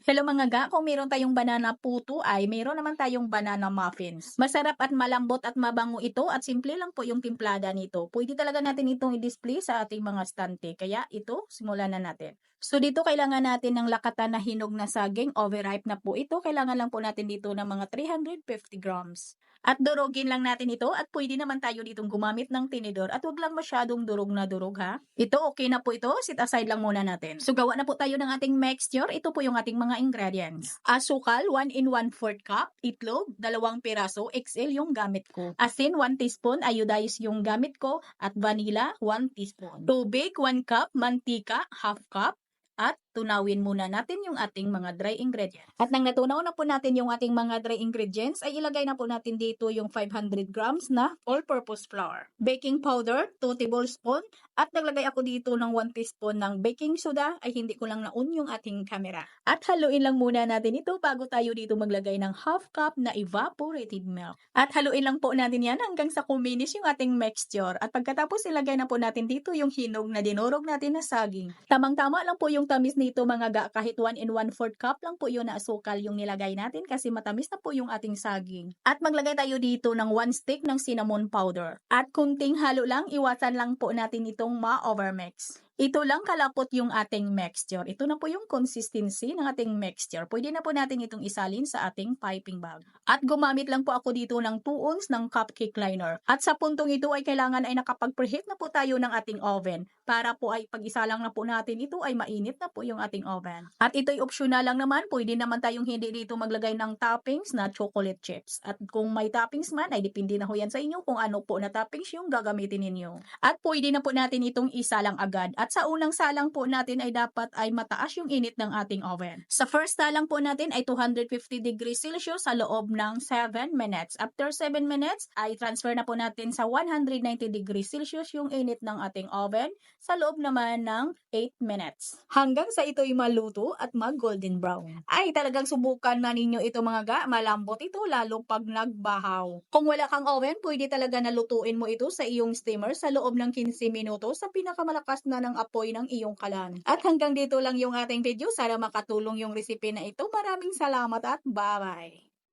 Hello mga ga, kung meron tayong banana puto ay meron naman tayong banana muffins. Masarap at malambot at mabango ito at simple lang po yung timplada nito. Pwede talaga natin itong i-display sa ating mga stante. Kaya ito, simulan na natin. So dito kailangan natin ng lakatan na hinog na saging, overripe na po ito. Kailangan lang po natin dito ng mga 350 grams. At durugin lang natin ito at pwede naman tayo ditong gumamit ng tinidor at wag lang masyadong durog na durog ha. Ito okay na po ito, sit aside lang muna natin. So gawa na po tayo ng ating mixture. Ito po yung ating mga ingredients. Asukal, 1 in 1/4 cup. Itlog, 2 piraso. XL yung gamit ko. Asin, 1 teaspoon. Iodized yung gamit ko. At vanilla, 1 teaspoon. Tubig, 1 cup. Mantika, half cup. At tunawin muna natin yung ating mga dry ingredients. At nang natunaw na po natin yung ating mga dry ingredients, ay ilagay na po natin dito yung 500 grams na all-purpose flour. Baking powder, 2 tablespoon. At naglagay ako dito ng 1 teaspoon ng baking soda, ay hindi ko lang na-on yung ating camera. At haluin lang muna natin ito bago tayo dito maglagay ng half cup na evaporated milk. At haluin lang po natin yan hanggang sa kuminis yung ating mixture. At pagkatapos ilagay na po natin dito yung hinog na dinurog natin na saging. Tamang-tama lang po yung tamis nito mga ga, kahit 1 in 1/4 cup lang po yun na asukal yung nilagay natin kasi matamis na po yung ating saging. At maglagay tayo dito ng 1 stick ng cinnamon powder. At kunting halo lang, iwasan lang po natin itong ma-overmix. Ito lang kalapot yung ating mixture. Ito na po yung consistency ng ating mixture. Pwede na po natin itong isalin sa ating piping bag. At gumamit lang po ako dito ng 2 ounce ng cupcake liner. At sa puntong ito ay kailangan ay nakapag-preheat na po tayo ng ating oven. Para po ay pag-isa lang na po natin ito ay mainit na po yung ating oven. At ito'y optional lang naman. Pwede naman tayong hindi dito maglagay ng toppings na chocolate chips. At kung may toppings man ay depende na ho yan sa inyo kung ano po na toppings yung gagamitin ninyo. At pwede na po natin itong isalang agad. At sa unang salang po natin ay dapat ay mataas yung init ng ating oven. Sa first salang po natin ay 250 degrees Celsius sa loob ng 7 minutes. After 7 minutes ay transfer na po natin sa 190 degrees Celsius yung init ng ating oven sa loob naman ng 8 minutes. Hanggang sa ito'y maluto at mag-golden brown. Ay talagang subukan na ninyo ito mga ga, malambot ito lalo pag nagbahaw. Kung wala kang oven, pwede talaga nalutuin mo ito sa iyong steamer sa loob ng 15 minutos sa pinakamalakas na ng apoy ng iyong kalan. At hanggang dito lang yung ating video. Sana makatulong yung recipe na ito. Maraming salamat at bye-bye!